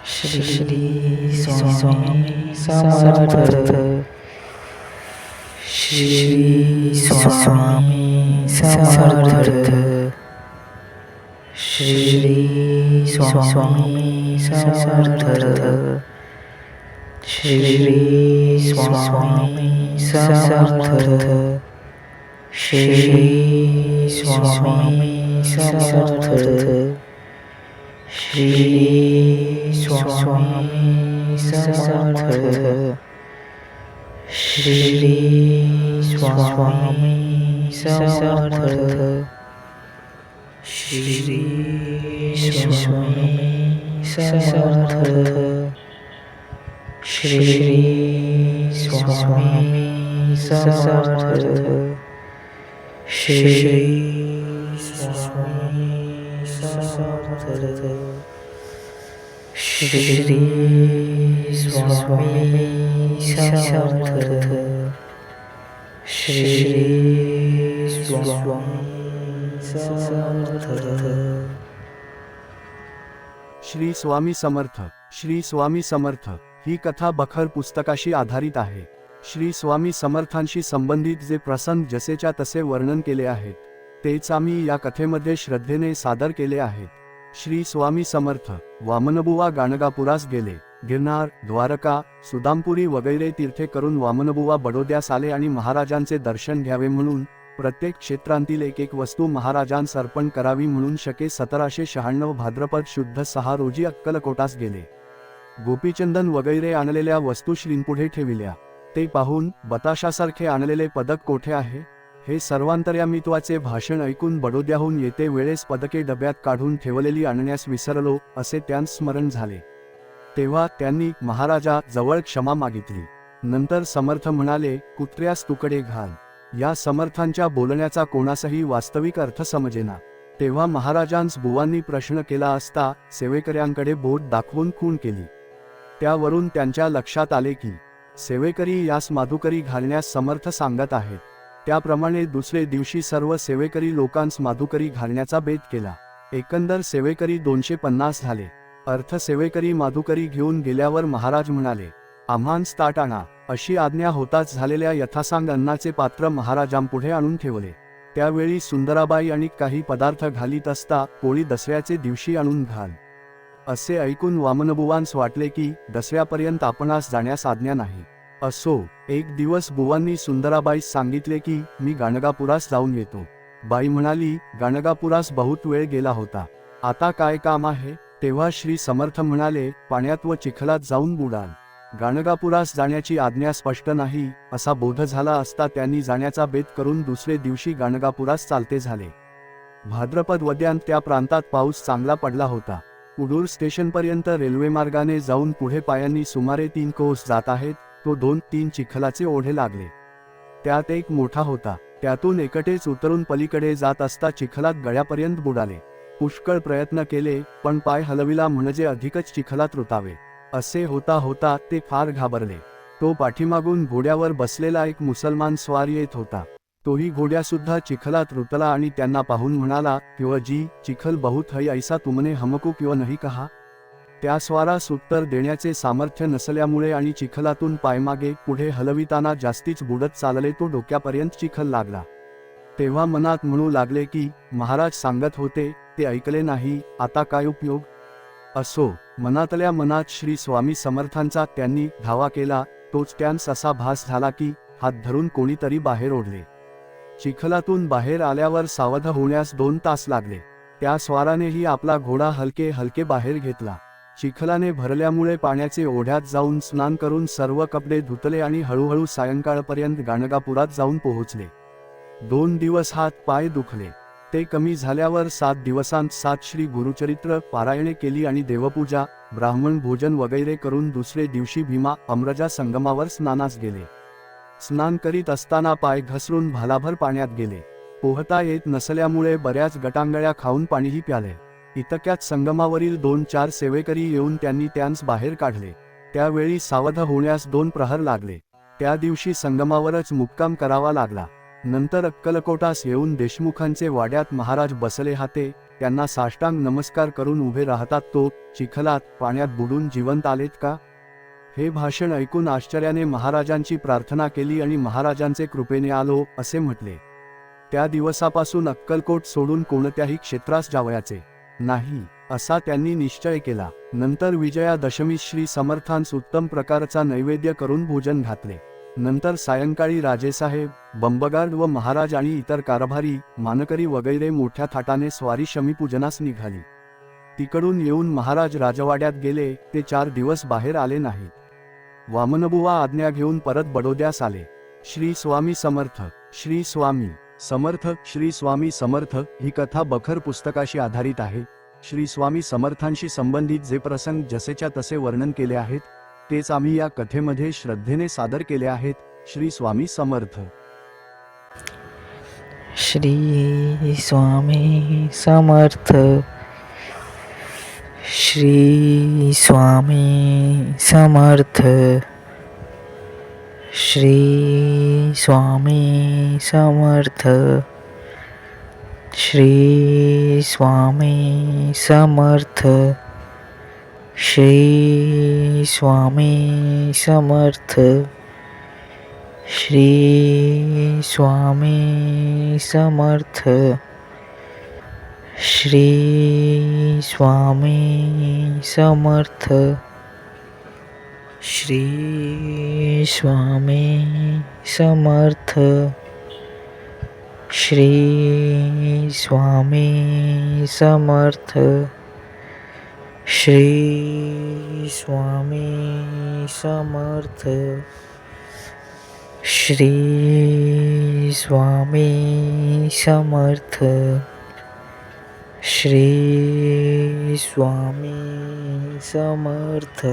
श्री स्वामी समर्थ। श्री स्वामी समर्थ। श्री स्वामी समर्थ। श्री स्वामी समर्थ। श्री स्वामी समर्थ। श्री स्वामी समर्थ। श्री स्वामी समर्थ। श्री स्वामी समर्थ। श्री स्वामी समर्थ। श्री स्वामी समर्थ। श्री स्वामी समर्थ। श्री स्वामी समर्थ। श्री स्वामी समर्थ। श्री स्वामी समर्थ ही कथा बखर पुस्तकाशी आधारित आहे. श्री स्वामी समर्थांशी संबंधित जे प्रसंग जसेच्या तसे वर्णन केले आहेत तेच आम्ही या कथेमध्ये श्रद्धेने सादर केले आहेत. श्री स्वामी समर्थ वामनबुवा गाणगापुरास गेले. गिरनार, द्वारका, सुदामपुरी वगैरे तीर्थे करून वामनबुवा बडोद्यास आले आणि महाराजांचे दर्शन घ्यावे म्हणून प्रत्येक क्षेत्रांतील एक वस्तू महाराजांस अर्पण करावी म्हणून शके 1796 भाद्रपद शुद्ध 6 रोजी अक्कलकोटास गेले. गोपीचंदन वगैरे आणलेल्या वस्तू श्रींपुढे ठेविल्या. ते पाहून बताशासारखे आणलेले पदक कोठे आहे, हे सर्वांतर्यामित्वाचे भाषण ऐकून बडोद्याहून येते वेळेस पदके डब्यात काढून ठेवलेली आणण्यास विसरलो असे त्यांस स्मरण झाले. तेव्हा त्यांनी महाराजा जवळ क्षमा मागितली. नंतर समर्थ म्हणाले, कुत्र्यास तुकडे घाल. या समर्थांच्या बोलण्याचा कोणासही वास्तविक अर्थ समजेना. तेव्हा महाराजांस बुवांनी प्रश्न केला असता सेवेकऱ्यांकडे बोट दाखवून खूण केली. त्यावरून त्यांच्या लक्षात आले की सेवेकरी यास माधुकरी घालण्यास समर्थ सांगत आहेत. त्याप्रमाणे दुसरे दिवशी सर्व सेवेकरी लोकांस माधुकरी घालण्याचा बेत केला. एकंदर सेवेकरी 250 झाले. अर्थ सेवेकरी माधुकरी घेऊन गेल्यावर महाराज म्हणाले, आम्हांस ताट आणा. अशी आज्ञा होताच झालेल्या यथासांग अन्नाचे पात्र महाराजांपुढे आणून ठेवले. त्यावेळी सुंदराबाई आणि काही पदार्थ घालीत असता पोळी दसऱ्याचे दिवशी आणून घाल असे ऐकून वामनबुवांस वाटले की दसऱ्यापर्यंत आपणास जाण्यास आज्ञा नाही. असो, एक दिवस बुवांनी सुंदराबाईस सांगितले की मी गाणगापुरास जाऊन येतो. बाई म्हणाली, गाणगापुरास बहुत वेळ गेला होता, आता काय काम आहे. तेव्हा श्री समर्थ म्हणाले, पाण्यात व चिखलात जाऊन बुडाल. गाणगापुरास जाण्याची आज्ञा स्पष्ट नाही असा बोध झाला असता त्यांनी जाण्याचा बेत करून दुसरे दिवशी गाणगापुरास चालते झाले. भाद्रपद वद्यांत त्या प्रांतात पाऊस चांगला पडला होता. उडूर स्टेशनपर्यंत रेल्वेमार्गाने जाऊन पुढे पायांनी सुमारे 3 कोस जात आहेत. तो 2-3 चिखलाचे ओढे लागले. त्यात एक मोठा होता. त्यातून एकटेच उतरून पलीकडे जात असता चिखलात गळ्यापर्यंत बुडाले. पुष्कळ प्रयत्न केले पण पाय हलविला म्हणजे अधिकच चिखलात रुतावे असे होता होता ते फार घाबरले. तो पाठीमागून घोड्यावर बसलेला एक मुसलमान स्वार येत होता. तोही घोड्यासुद्धा चिखलात रुतला आणि त्यांना पाहून म्हणाला, किंवा जी चिखल बहुत है ऐसा तुमने हमको किंवा नाही कहा. त्या स्वारास उत्तर देण्याचे सामर्थ्य नसल्यामुळे आणि चिखलातून पायमागे पुढे हलविताना जास्तीच बुडत चालले तो डोक्यापर्यंत चिखल लागला. तेव्हा मनात म्हणू लागले की महाराज सांगत होते ते ऐकले नाही, आता काय उपयोग. असो, मनातल्या मनात श्री स्वामी समर्थांचा त्यांनी धावा केला. तोच त्यांस असा भास झाला की हात धरून कोणीतरी बाहेर ओढले. चिखलातून बाहेर आल्यावर सावध होण्यास 2 तास लागले. त्या स्वारानेही आपला घोडा हलके हलके बाहेर घेतला. चिखलाने भरल्यामुळे पाण्याचे ओढ्यात जाऊन स्नान करून सर्व कपडे धुतले आणि हळूहळू सायंकाळपर्यंत गाणगापुरात जाऊन पोहोचले. 2 दिवस हात पाय दुखले. ते कमी झाल्यावर 7 दिवसांत 7 श्री गुरुचरित्र पारायणे केली आणि देवपूजा, ब्राह्मण भोजन वगैरे करून दुसरे दिवशी भीमा अमरजा संगमावर स्नानास गेले. स्नान करीत असताना पाय घसरून भालाभर पाण्यात गेले. पोहता येत नसल्यामुळे बऱ्याच गटांगळ्या खाऊन पाणीही प्याले. इतक्यात संगमावरील 2-4 सेवेकरी येऊन त्यांनी त्यांस बाहेर काढले. त्यावेळी सावध होण्यास 2 प्रहर लागले. त्या दिवशी संगमावरच मुक्काम करावा लागला. नंतर अक्कलकोटास येऊन देशमुखांचे वाड्यात महाराज बसले हाते. त्यांना साष्टांग नमस्कार करून उभे राहतात. तो चिखलात पाण्यात बुडून जिवंत आलेत का? हे भाषण ऐकून आश्चर्याने महाराजांची प्रार्थना केली आणि महाराजांचे कृपेने आलो असे म्हटले. त्या दिवसापासून अक्कलकोट सोडून कोणत्याही क्षेत्रास जावयाचे नाही असा त्यांनी निश्चय केला. नंतर विजयादशमी श्री समर्थांस उत्तम प्रकारचा नैवेद्य करून भोजन घातले. नंतर सायंकाळी राजेसाहेब, बंबगार्ड व महाराज आणि इतर कारभारी, मानकरी वगैरे मोठ्या थाटाने स्वारी शमीपूजनास निघाली. तिकडून येऊन महाराज राजवाड्यात गेले. ते 4 दिवस बाहेर आले नाहीत. वामनबुवा आज्ञा घेऊन परत बडोद्यास आले. श्री स्वामी समर्थ. श्री स्वामी समर्थ. श्री स्वामी समर्थ ही कथा बखर पुस्तकाशी आधारित आहे. श्री स्वामी समर्थांशी संबंधित जे प्रसंग जसेच्या तसे वर्णन केले आहेत तेच आम्ही या कथेमध्ये श्रद्धेने सादर केले आहेत. श्री स्वामी समर्थ. श्री स्वामी समर्थ. श्री स्वामी समर्थ. श्री स्वामी समर्थ. श्री स्वामी समर्थ. श्री स्वामी समर्थ. श्री स्वामी समर्थ. श्री स्वामी समर्थ. श्री स्वामी समर्थ. श्री स्वामी समर्थ. श्री स्वामी समर्थ. श्री स्वामी समर्थ. श्री स्वामी समर्थ.